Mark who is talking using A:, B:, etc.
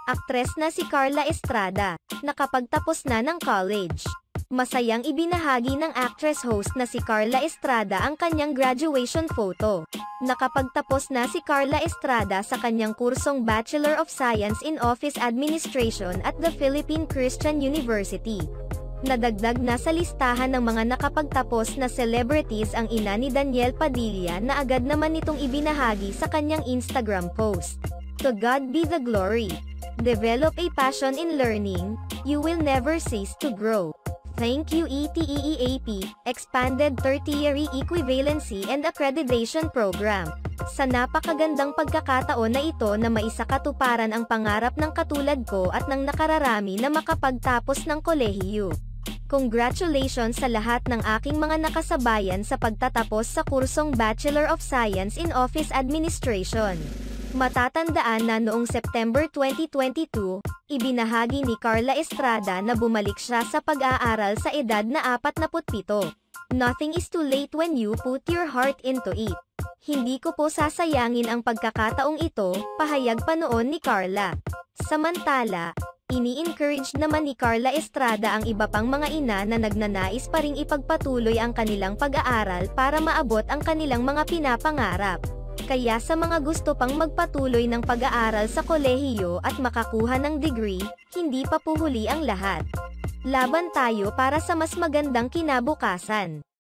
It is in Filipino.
A: Aktres na si Carla Estrada, nakapagtapos na ng college. Masayang ibinahagi ng actress-host na si Carla Estrada ang kanyang graduation photo. Nakapagtapos na si Carla Estrada sa kanyang kursong Bachelor of Science in Office Administration at the Philippine Christian University. Nadagdag na sa listahan ng mga nakapagtapos na celebrities ang ina ni Daniel Padilla na agad naman itong ibinahagi sa kanyang Instagram post. To God be the glory. Develop a passion in learning, you will never cease to grow. Thank you ETEEAP, Expanded Tertiary Equivalency and Accreditation Program. Sa napakagandang pagkakataon na ito na maisakatuparan ang pangarap ng katulad ko at ng nakararami na makapagtapos ng kolehiyo. Congratulations sa lahat ng aking mga nakasabayan sa pagtatapos sa kursong Bachelor of Science in Office Administration. Matatandaan na noong September 2022, ibinahagi ni Carla Estrada na bumalik siya sa pag-aaral sa edad na 47. Nothing is too late when you put your heart into it. Hindi ko po sasayangin ang pagkakataong ito, pahayag pa noon ni Carla. Samantala, ini-encourage naman ni Carla Estrada ang iba pang mga ina na nagnanais pa ring ipagpatuloy ang kanilang pag-aaral para maabot ang kanilang mga pinapangarap. Kaya sa mga gusto pang magpatuloy ng pag-aaral sa kolehiyo at makakuha ng degree, hindi pa po huli ang lahat. Laban tayo para sa mas magandang kinabukasan.